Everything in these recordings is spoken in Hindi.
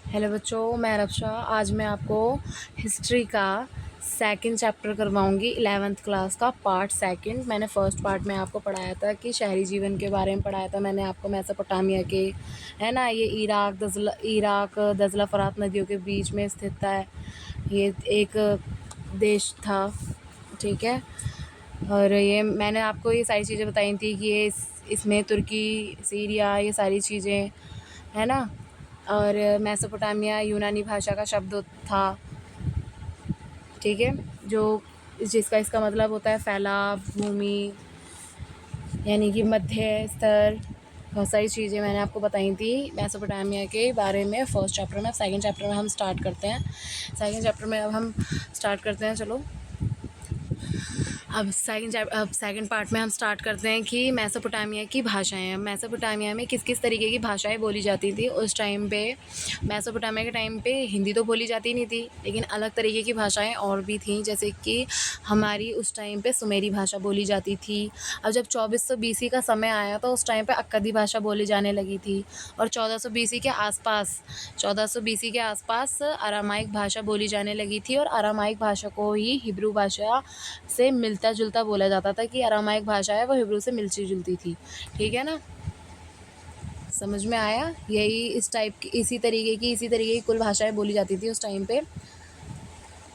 हेलो बच्चों, मैं रक्षा। आज मैं आपको हिस्ट्री का सेकंड चैप्टर करवाऊंगी, 11th क्लास का पार्ट सेकंड। मैंने फर्स्ट पार्ट में आपको पढ़ाया था कि शहरी जीवन के बारे में पढ़ाया था। मैंने आपको मेसोपोटामिया के, है ना, ये इराक दजला फरात नदियों के बीच में स्थित है। ये एक देश था, ठीक है। और ये मैंने आपको ये सारी चीज़ें बताई थी कि ये इसमें तुर्की, सीरिया, ये सारी चीज़ें, है ना। और मेसोपोटामिया यूनानी भाषा का शब्द था, ठीक है, जो जिसका इसका मतलब होता है फैलाव, भूमि, यानी कि मध्य स्तर। बहुत सारी चीज़ें मैंने आपको बताई थी मेसोपोटामिया के बारे में फर्स्ट चैप्टर में। सेकंड चैप्टर में हम स्टार्ट करते हैं। सेकंड चैप्टर में अब हम स्टार्ट करते हैं। चलो, अब सेकंड पार्ट में हम स्टार्ट करते हैं कि मेसोपोटामिया की भाषाएं। मेसोपोटामिया में किस किस तरीके की भाषाएं बोली जाती थी उस टाइम पे। मेसोपोटामिया के टाइम पे हिंदी तो बोली जाती नहीं थी, लेकिन अलग तरीके की भाषाएं और भी थीं, जैसे कि हमारी उस टाइम पे सुमेरी भाषा बोली जाती थी। अब जब 2400 BC का समय आया तो उस टाइम पे अक्कदी भाषा बोली जाने लगी थी। और 1400 BC के आसपास 1400 BC के आसपास अरामाइक भाषा बोली जाने लगी थी। और अरामाइक भाषा को ही हिब्रू भाषा से मिलता जुलता बोला जाता था, कि अरामाइक भाषा है वो हिब्रू से मिलती जुलती थी, ठीक है ना। समझ में आया? यही इस टाइप की इसी तरीके की कुल भाषाएं बोली जाती थी उस टाइम पे।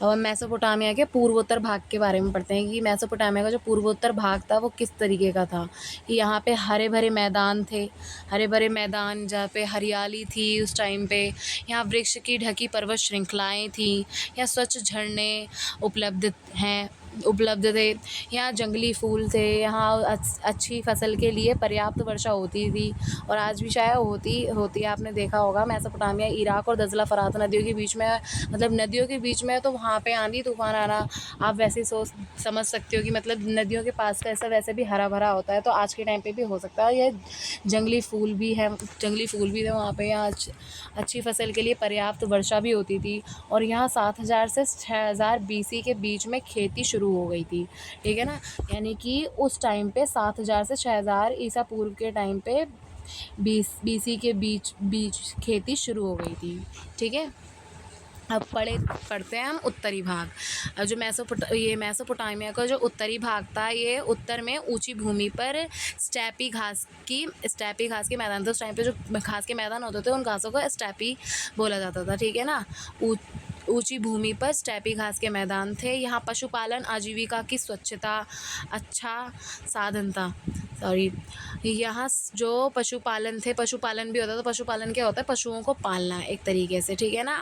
और मेसोपोटामिया के पूर्वोत्तर भाग के बारे में पढ़ते हैं कि मेसोपोटामिया का जो पूर्वोत्तर भाग था वो किस तरीके का था। कि यहाँ पे हरे भरे मैदान थे, हरे भरे मैदान जहाँ पे हरियाली थी उस टाइम पे। यहाँ वृक्ष की ढकी पर्वत श्रृंखलाएँ थी। यहाँ स्वच्छ झरने उपलब्ध थे। यहाँ जंगली फूल थे। यहाँ अच्छी फसल के लिए पर्याप्त वर्षा होती थी, और आज भी शायद होती है। आपने देखा होगा मेसोपोटामिया इराक और दजला फरात नदियों के बीच में, मतलब नदियों के बीच में, तो वहाँ पे आंधी तूफान आना आप वैसे ही समझ सकते हो कि मतलब नदियों के पास का ऐसा वैसे भी हरा भरा होता है, तो आज के टाइम पे भी हो सकता है। ये जंगली फूल भी थे वहाँ पे। यहाँ अच्छी फसल के लिए पर्याप्त वर्षा भी होती थी। और यहाँ 7000 से 6000 BC के बीच में खेती शुरू हो गई थी, ठीक है ना। यानी कि उस टाइम पे 7000 से 6000 ईसा पूर्व के टाइम पे 20 BC के बीच खेती शुरू हो गई थी, ठीक है। अब पढ़ते हैं हम उत्तरी भाग। अब जो मेसोपोटामिया का जो उत्तरी भाग था, ये उत्तर में ऊंची भूमि पर स्टेपी घास के मैदान थे। उस टाइम पे जो घास के मैदान होते थे उन घासों को स्टेपी बोला जाता था, ठीक है ना। ऊंची भूमि पर स्टेपी घास के मैदान थे। यहाँ पशुपालन आजीविका की स्वच्छता अच्छा साधन था। यहाँ जो पशुपालन भी होता था। पशुपालन क्या होता है? पशुओं को पालना एक तरीके से, ठीक है ना।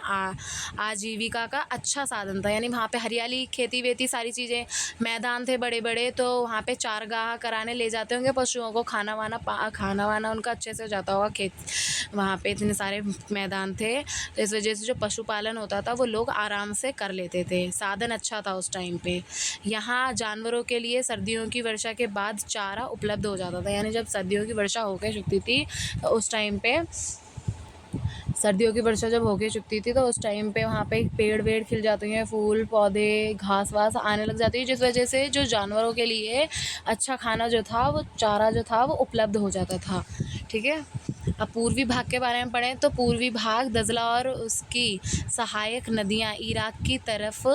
आजीविका का अच्छा साधन था। यानी वहाँ पे हरियाली, खेती वेती, सारी चीज़ें, मैदान थे बड़े बड़े, तो वहाँ पे चारगाह कराने ले जाते होंगे पशुओं को। खाना वाना उनका अच्छे से हो जाता होगा। खेत, वहाँ पे इतने सारे मैदान थे, तो इस वजह से जो पशुपालन होता था वो लोग आराम से कर लेते थे। साधन अच्छा था उस टाइम पे। यहाँ जानवरों के लिए सर्दियों की वर्षा के बाद चारा उपलब्ध हो जाता था। यानी जब सर्दियों की वर्षा होकर चुकती थी तो उस टाइम पे सर्दियों की वर्षा जब होके चुकती थी तो उस टाइम पे वहाँ पे पेड़ वेड़ खिल जाते हैं, फूल पौधे घास वास आने लग जाती है, जिस वजह से जो जानवरों के लिए अच्छा खाना जो था, वो चारा जो था वो उपलब्ध हो जाता था, ठीक है। अब पूर्वी भाग के बारे में पढ़ें तो पूर्वी भाग दजला और उसकी सहायक नदियाँ इराक की तरफ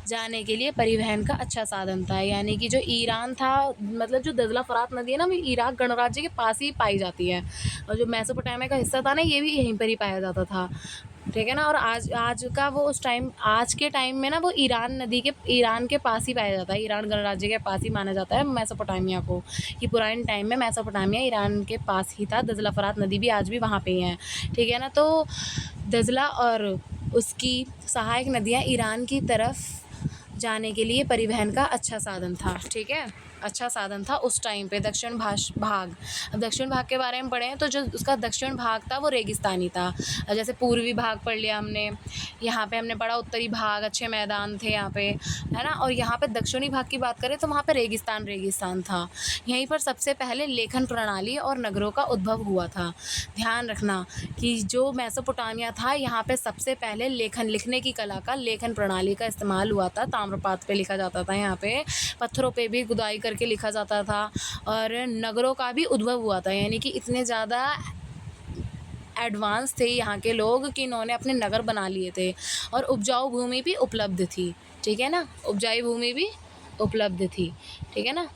जाने के लिए परिवहन का अच्छा साधन था। यानी कि जो ईरान था, मतलब जो दजला फरात नदी है ना, वो इराक गणराज्य के पास ही पाई जाती है। और जो मेसोपोटामिया का हिस्सा था ना, ये भी यहीं पर ही पाया जाता था, ठीक है ना। और आज का वो आज के टाइम में ना, वो ईरान के पास ही पाया जाता है। ईरान गणराज्य के पास ही माना जाता है मेसोपोटामिया को, कि पुराने टाइम में मेसोपोटामिया ईरान के पास ही था। दजला फरात नदी भी आज भी वहाँ पे ही है, ठीक है ना। तो दजला और उसकी सहायक नदियाँ ईरान की तरफ जाने के लिए परिवहन का अच्छा साधन था, ठीक है। अच्छा साधन था उस टाइम पे। दक्षिण भाग, अब दक्षिण भाग के बारे में पढ़ें तो जो उसका दक्षिण भाग था वो रेगिस्तानी था। जैसे पूर्वी भाग पढ़ लिया हमने, यहाँ पे हमने पढ़ा उत्तरी भाग, अच्छे मैदान थे यहाँ पे, है ना। और यहाँ पे दक्षिणी भाग की बात करें तो वहाँ पे रेगिस्तान था। यहीं पर सबसे पहले लेखन प्रणाली और नगरों का उद्भव हुआ था। ध्यान रखना कि जो मेसोपोटामिया था, यहाँ पे सबसे पहले लिखने की कला का, लेखन प्रणाली का इस्तेमाल हुआ था। ताम्रपात्र पे लिखा जाता था, यहाँ पे पत्थरों पे भी खुदाई करके लिखा जाता था। और नगरों का भी उद्भव हुआ था, यानी कि इतने ज़्यादा एडवांस थे यहाँ के लोग कि इन्होंने अपने नगर बना लिए थे और उपजाऊ भूमि भी उपलब्ध थी, ठीक है ना, उपजाऊ भूमि भी उपलब्ध थी, ठीक है ना।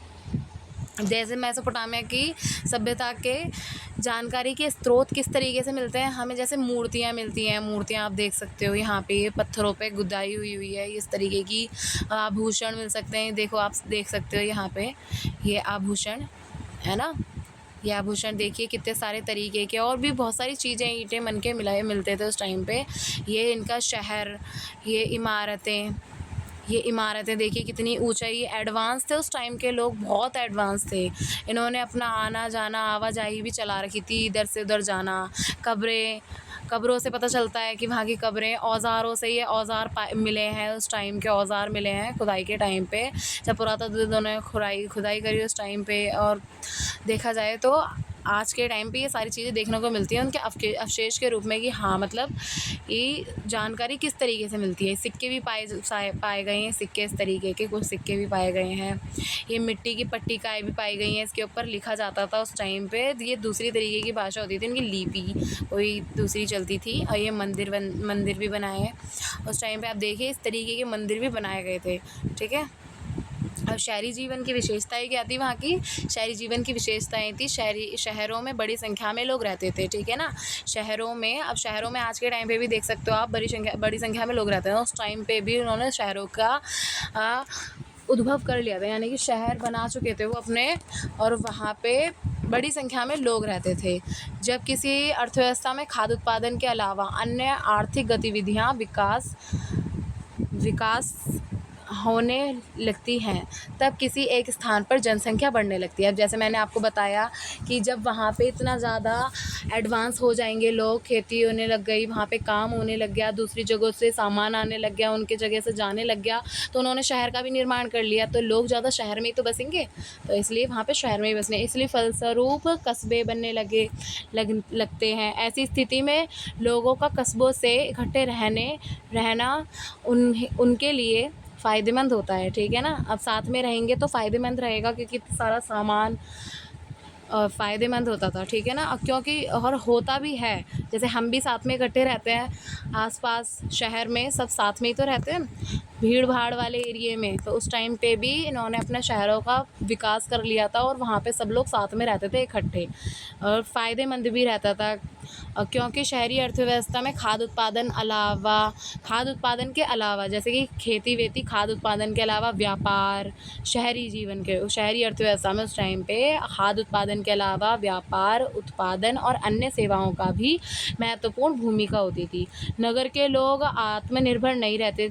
जैसे मेसोपोटामिया की सभ्यता के जानकारी के स्रोत किस तरीके से मिलते हैं हमें, जैसे मूर्तियाँ मिलती हैं, मूर्तियाँ आप देख सकते हो यहाँ पे पत्थरों पे गुदाई हुई है, इस तरीके की आभूषण मिल सकते हैं, देखो आप देख सकते हो यहाँ पे ये आभूषण है ना, ये आभूषण देखिए कितने सारे तरीके के, और भी बहुत सारी चीज़ें ईंटें मन के मिलाए मिलते थे उस टाइम पे। ये इनका शहर, ये इमारतें देखिए कितनी ऊंचाई, एडवांस थे उस टाइम के लोग, बहुत एडवांस थे। इन्होंने अपना आना जाना आवाजाही भी चला रखी थी, इधर से उधर जाना। कब्रों से पता चलता है कि वहाँ की कब्रें, औज़ारों से ये औज़ार मिले हैं, उस टाइम के औज़ार मिले हैं खुदाई के टाइम पे, जब पुरातत्वविदों ने खुदाई करी उस टाइम पे। और देखा जाए तो आज के टाइम पे ये सारी चीज़ें देखने को मिलती हैं उनके अवशेष के रूप में कि हाँ मतलब ये जानकारी किस तरीके से मिलती है। सिक्के भी पाए गए हैं, सिक्के इस तरीके के कुछ सिक्के भी पाए गए हैं। ये मिट्टी की पट्टिकाएँ भी पाई गई हैं, इसके ऊपर लिखा जाता था उस टाइम पे। ये दूसरी तरीके की भाषा होती थी, इनकी लिपि कोई दूसरी चलती थी। और ये मंदिर भी बनाए हैं उस टाइम पे, आप देखिए इस तरीके के मंदिर भी बनाए गए थे, ठीक है। अब शहरी जीवन की विशेषताएँ क्या थी वहाँ की, शहरी जीवन की विशेषताएँ थी, शहरों में बड़ी संख्या में लोग रहते थे, ठीक है ना। शहरों में आज के टाइम पे भी देख सकते हो आप, बड़ी संख्या में लोग रहते हैं। उस टाइम पे भी उन्होंने शहरों का उद्भव कर लिया था, यानी कि शहर बना चुके थे वो अपने, और वहाँ पे बड़ी संख्या में लोग रहते थे। जब किसी अर्थव्यवस्था में खाद्य उत्पादन के अलावा अन्य आर्थिक गतिविधियाँ विकास होने लगती हैं, तब किसी एक स्थान पर जनसंख्या बढ़ने लगती है। अब जैसे मैंने आपको बताया कि जब वहाँ पे इतना ज़्यादा एडवांस हो जाएंगे लोग, खेती होने लग गई, वहाँ पे काम होने लग गया, दूसरी जगहों से सामान आने लग गया, उनके जगह से जाने लग गया, तो उन्होंने शहर का भी निर्माण कर लिया, तो लोग ज़्यादा शहर में ही तो बसेंगे, तो इसलिए वहाँ पे शहर में ही बसने, इसलिए फलस्वरूप कस्बे बनने लगते हैं। ऐसी स्थिति में लोगों का कस्बों से इकट्ठे रहना उनके लिए फ़ायदेमंद होता है, ठीक है ना। अब साथ में रहेंगे तो फ़ायदेमंद रहेगा, क्योंकि सारा सामान फ़ायदेमंद होता था, ठीक है ना। क्योंकि और होता भी है, जैसे हम भी साथ में इकट्ठे रहते हैं, आसपास शहर में सब साथ में ही तो रहते हैं, भीड़ भाड़ वाले एरिए में, तो उस टाइम पे भी इन्होंने अपने शहरों का विकास कर लिया था, और वहाँ पे सब लोग साथ में रहते थे इकट्ठे, और फ़ायदेमंद भी रहता था। क्योंकि शहरी अर्थव्यवस्था में खाद्य उत्पादन के अलावा जैसे कि खेती वेती, खाद्य उत्पादन के अलावा व्यापार, शहरी अर्थव्यवस्था में उस टाइम पे खाद्य उत्पादन के अलावा व्यापार, उत्पादन और अन्य सेवाओं का भी महत्वपूर्ण भूमिका होती थी। नगर के लोग आत्मनिर्भर नहीं रहते,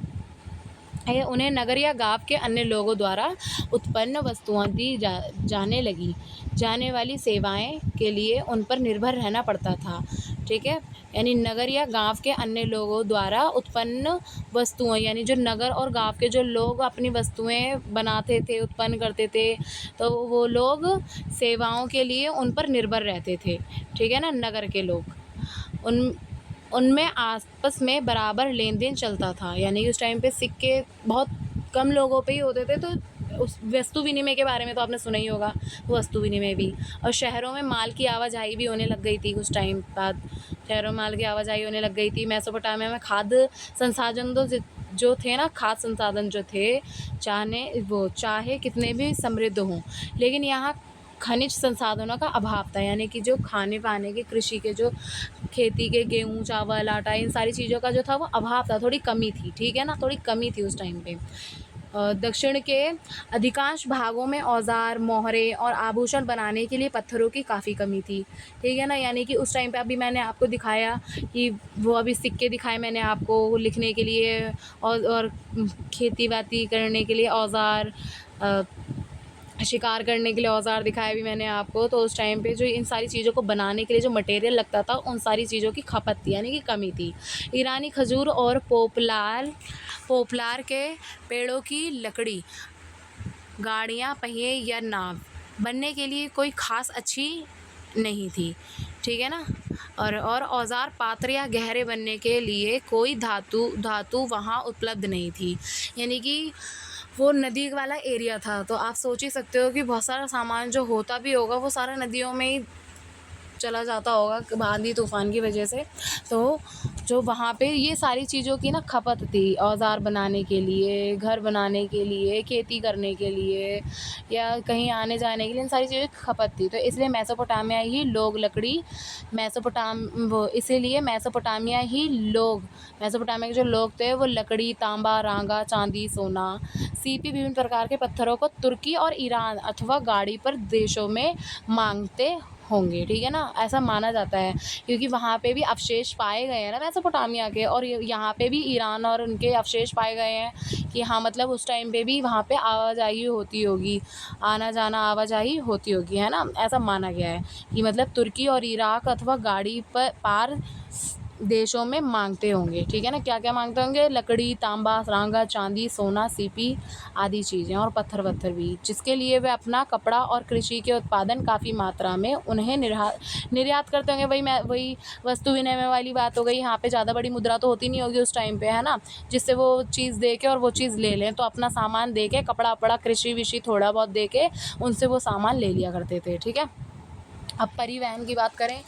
उन्हें नगर या गांव के अन्य लोगों द्वारा उत्पन्न वस्तुओं दी जाने वाली सेवाएं के लिए उन पर निर्भर रहना पड़ता था, ठीक है। यानी नगर या गांव के अन्य लोगों द्वारा उत्पन्न वस्तुएं, यानी जो नगर और गांव के जो लोग अपनी वस्तुएं बनाते थे, उत्पन्न करते थे, तो वो लोग सेवाओं के लिए उन पर निर्भर रहते थे, ठीक है ना। नगर के लोग उनमें आपस में बराबर लेन देन चलता था, यानी कि उस टाइम पे सिक्के बहुत कम लोगों पे ही होते थे, तो उस वस्तु विनिमय के बारे में तो आपने सुना ही होगा, वस्तु विनिमय भी। और शहरों में माल की आवाजाही भी होने लग गई थी कुछ टाइम बाद, शहरों में माल की आवाजाही होने लग गई थी। मेसोपोटामिया में खाद्य संसाधन जो थे ना, खाद्य संसाधन जो थे, चाहे कितने भी समृद्ध हों, लेकिन यहाँ खनिज संसाधनों का अभाव था, यानी कि जो खाने पाने के, कृषि के, जो खेती के, गेहूँ, चावल, आटा, इन सारी चीज़ों का जो था वो अभाव था, थोड़ी कमी थी, ठीक है ना, थोड़ी कमी थी उस टाइम पे। दक्षिण के अधिकांश भागों में औज़ार, मोहरे और आभूषण बनाने के लिए पत्थरों की काफ़ी कमी थी, ठीक है ना। यानी कि उस टाइम पे अभी मैंने आपको दिखाया कि वो अभी सिक्के दिखाए मैंने आपको लिखने के लिए, और खेती बाती करने के लिए औज़ार, शिकार करने के लिए औज़ार दिखाए भी मैंने आपको। तो उस टाइम पे जो इन सारी चीज़ों को बनाने के लिए जो मटेरियल लगता था, उन सारी चीज़ों की खपत थी, यानी कि कमी थी। ईरानी खजूर और पोपलार के पेड़ों की लकड़ी, गाड़ियाँ, पहिए या नाव बनने के लिए कोई ख़ास अच्छी नहीं थी, ठीक है ना। और औज़ार, पात्र या गहरे बनने के लिए कोई धातु वहाँ उपलब्ध नहीं थी, यानी कि वो नदी वाला एरिया था, तो आप सोच ही सकते हो कि बहुत सारा सामान जो होता भी होगा वो सारा नदियों में ही चला जाता होगा आंधी तूफ़ान की वजह से। तो जो वहाँ पे ये सारी चीज़ों की ना खपत थी, औज़ार बनाने के लिए, घर बनाने के लिए, खेती करने के लिए या कहीं आने-जाने के लिए, इन सारी चीज़ों की खपत थी। तो इसलिए मेसोपोटामिया ही लोग लकड़ी मेसोपोटामिया के जो लोग थे वो लकड़ी, तांबा, रांगा, चांदी, सोना, सीपी, विभिन्न प्रकार के पत्थरों को तुर्की और ईरान अथवा गाड़ी पर देशों में मांगते होंगे, ठीक है ना, ऐसा माना जाता है क्योंकि वहाँ पे भी अवशेष पाए गए हैं ना मेसोपोटामिया के, और यहाँ पे भी ईरान और उनके अवशेष पाए गए हैं कि हाँ मतलब उस टाइम पे भी वहाँ पे आवाजाही होती होगी, आना जाना आवाजाही होती होगी, है ना, ऐसा माना गया है कि मतलब तुर्की और इराक अथवा गाड़ी पर पार देशों में मांगते होंगे, ठीक है ना, क्या क्या मांगते होंगे, लकड़ी, तांबा, रांगा, चांदी, सोना, सीपी आदि चीज़ें और पत्थर वत्थर भी, जिसके लिए वे अपना कपड़ा और कृषि के उत्पादन काफ़ी मात्रा में उन्हें निर्यात करते होंगे। वही वस्तु विनिमय वाली बात हो गई, यहाँ पे ज़्यादा बड़ी मुद्रा तो होती नहीं होगी उस टाइम पे, है ना, जिससे वो चीज़ दे के और वो चीज़ ले लें, तो अपना सामान दे के, कपड़ा वपड़ा, कृषि विषि थोड़ा बहुत दे के उनसे वो सामान ले लिया करते थे, ठीक है। अब परिवहन की बात करें,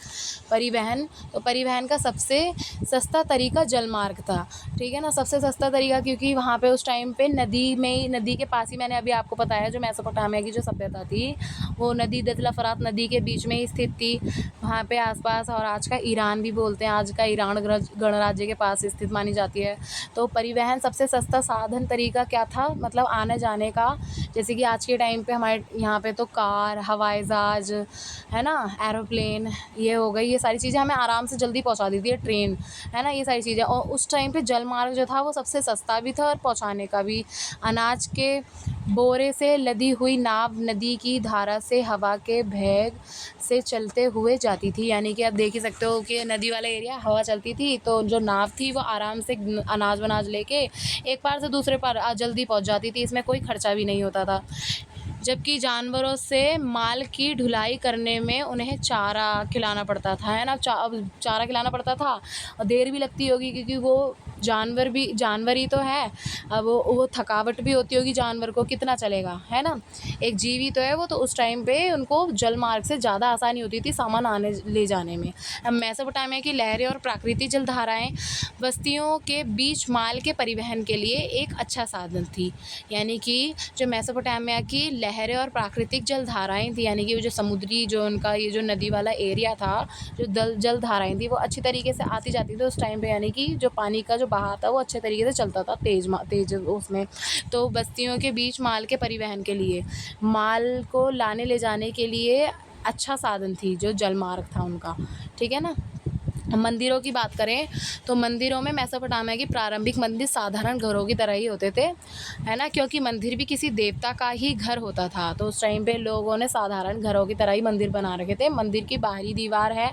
परिवहन का सबसे सस्ता तरीका जलमार्ग था, ठीक है ना, सबसे सस्ता तरीका, क्योंकि वहाँ पे उस टाइम पे नदी के पास ही, मैंने अभी आपको बताया जो मेसोपोटामिया की जो सभ्यता थी वो नदी दजला फरात नदी के बीच में ही स्थित थी, वहाँ पे आसपास, और आज का ईरान भी बोलते हैं, आज का ईरान गणराज्य के पास स्थित मानी जाती है। तो परिवहन सबसे सस्ता साधन तरीका क्या था, मतलब आने जाने का, जैसे कि आज के टाइम पे हमारे यहाँ पे तो कार, हवाई जहाज़, है ना, एरोप्लेन, ये हो गई, ये सारी चीज़ें हमें आराम से जल्दी पहुंचा देती है, ट्रेन, है ना, ये सारी चीज़ें। और उस टाइम पे जलमार्ग जो था वो सबसे सस्ता भी था और पहुंचाने का भी। अनाज के बोरे से लदी हुई नाव नदी की धारा से हवा के वेग से चलते हुए जाती थी, यानी कि आप देख ही सकते हो कि नदी वाला एरिया, हवा चलती थी तो जो नाव थी वो आराम से अनाज वनाज लेके एक पार से दूसरे पार जल्दी पहुंच जाती थी, इसमें कोई खर्चा भी नहीं होता था। जबकि जानवरों से माल की ढुलाई करने में उन्हें चारा खिलाना पड़ता था, है ना, अब चारा खिलाना पड़ता था और देर भी लगती होगी क्योंकि वो जानवर ही तो है, अब वो थकावट भी होती होगी जानवर को, कितना चलेगा, है ना, एक जीव ही तो है वो, तो उस टाइम पे उनको जल मार्ग से ज़्यादा आसानी होती थी सामान आने ले जाने में। अब मेसोपोटामिया की लहरें और प्राकृतिक जलधाराएँ बस्तियों के बीच माल के परिवहन के लिए एक अच्छा साधन थी, यानी कि जो मेसोपोटामिया की लहरें और प्राकृतिक जलधाराएँ थी, यानी कि जो समुद्री, जो उनका ये जो नदी वाला एरिया था, जो जलधाराएँ थी वो अच्छी तरीके से आती जाती थी उस टाइम पे, यानी कि जो पानी का जो बहाव था वो अच्छे तरीके से चलता था, तेज उसमें। तो बस्तियों के बीच माल के परिवहन के लिए, माल को लाने ले जाने के लिए अच्छा साधन थी जो जलमार्ग था उनका, ठीक है ना। मंदिरों की बात करें तो मंदिरों में मेसोपोटामिया की प्रारंभिक मंदिर साधारण घरों की तरह ही होते थे, है ना, क्योंकि मंदिर भी किसी देवता का ही घर होता था, तो उस टाइम पे लोगों ने साधारण घरों की तरह ही मंदिर बना रखे थे। मंदिर की बाहरी दीवार है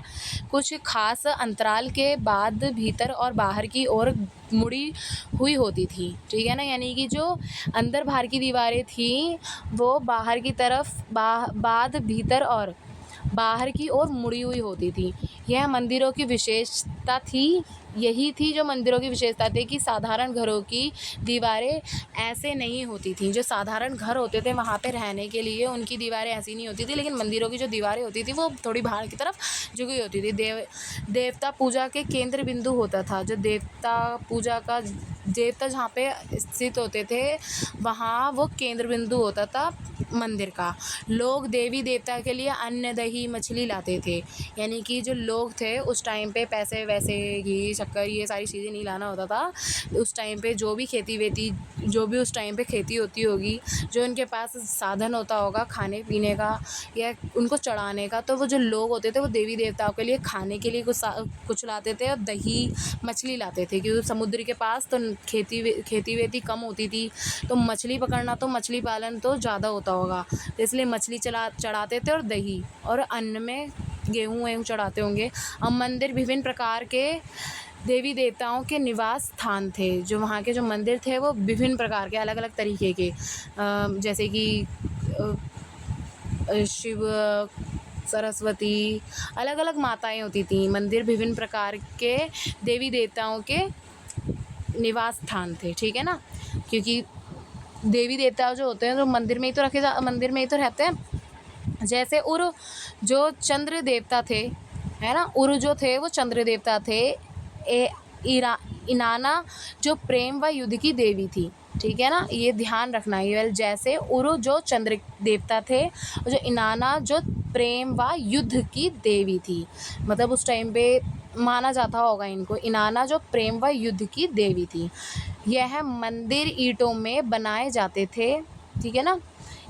कुछ खास अंतराल के बाद भीतर और बाहर की ओर मुड़ी हुई होती थी, ठीक है ना, यानी कि जो अंदर बाहर की दीवारें थी वो बाहर की तरफ बाद भीतर और बाहर की ओर मुड़ी हुई होती थी। यह मंदिरों की विशेषता थी, यही थी जो मंदिरों की विशेषता थी कि साधारण घरों की दीवारें ऐसे नहीं होती थीं। जो साधारण घर होते थे वहाँ पे रहने के लिए उनकी दीवारें ऐसी नहीं होती थी, लेकिन मंदिरों की जो दीवारें होती थी वो थोड़ी बाहर की तरफ झुकी होती थी। देवता पूजा के केंद्र बिंदु होता था, जो देवता जहाँ पे स्थित होते थे वहाँ वो केंद्र बिंदु होता था मंदिर का। लोग देवी देवता के लिए अन्न, दही, मछली लाते थे, यानी कि जो लोग थे उस टाइम पे पैसे वैसे, घी, शक्कर, ये सारी चीज़ें नहीं लाना होता था। उस टाइम पे जो भी उस टाइम पे खेती होती होगी, जो उनके पास साधन होता होगा खाने पीने का या उनको चढ़ाने का, तो वो जो लोग होते थे वो देवी देवताओं के लिए खाने के लिए कुछ लाते थे और दही, मछली लाते थे, क्योंकि समुद्र के पास तो खेती वेती कम होती थी, तो मछली पकड़ना, तो मछली पालन तो ज़्यादा होता होगा, तो इसलिए मछली चढ़ाते थे और दही, और अन्न में गेहूँ चढ़ाते होंगे। अब मंदिर विभिन्न प्रकार के देवी देवताओं के निवास स्थान थे। जो वहाँ के जो मंदिर थे वो विभिन्न प्रकार के, अलग अलग तरीके के, जैसे कि शिव, सरस्वती, अलग अलग माताएं होती थीं। मंदिर विभिन्न प्रकार के देवी देवताओं के निवास स्थान थे, ठीक है ना, क्योंकि देवी देवता जो होते हैं तो मंदिर में ही तो रहते हैं। जैसे जो चंद्र देवता थे है ना। उरु जो थे वो चंद्र देवता थे। इनाना जो प्रेम व युद्ध की देवी थी, ठीक है ना, ये ध्यान रखना है। जैसे उरु जो चंद्र देवता थे और जो इनाना जो प्रेम व युद्ध की देवी थी, मतलब उस टाइम पे माना जाता होगा इनको, इनाना जो प्रेम व युद्ध की देवी थी। यह मंदिर ईंटों में बनाए जाते थे, ठीक है ना,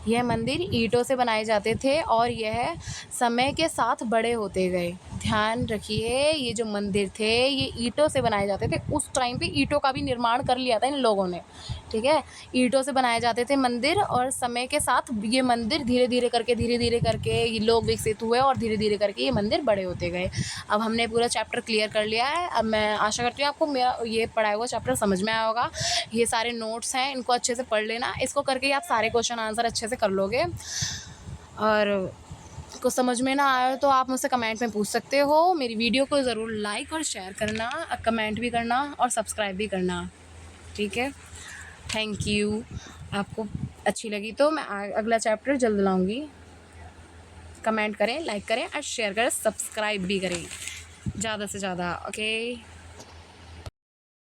यह मंदिर ईंटों से बनाए जाते थे और यह समय के साथ बड़े होते गए। ध्यान रखिए, ये जो मंदिर थे ये ईंटों से बनाए जाते थे। उस टाइम पे ईंटों का भी निर्माण कर लिया था इन लोगों ने, ठीक है। ईंटों से बनाए जाते थे मंदिर और समय के साथ ये मंदिर धीरे धीरे करके ये लोग विकसित हुए और धीरे धीरे करके ये मंदिर बड़े होते गए। अब हमने पूरा चैप्टर क्लियर कर लिया है। अब मैं आशा करती हूँ आपको मेरा ये पढ़ाया हुआ चैप्टर समझ में आया होगा। ये सारे नोट्स हैं, इनको अच्छे से पढ़ लेना। इसको करके आप सारे क्वेश्चन आंसर अच्छे से कर लोगे। और कुछ समझ में ना आया तो आप मुझसे कमेंट में पूछ सकते हो। मेरी वीडियो को ज़रूर लाइक और शेयर करना, कमेंट भी करना और सब्सक्राइब भी करना, ठीक है। Thank you. आपको अच्छी लगी तो मैं अगला चैप्टर जल्द लाऊंगी। कमेंट करें, लाइक करें और शेयर करें, सब्सक्राइब भी करें ज़्यादा से ज़्यादा। ओके।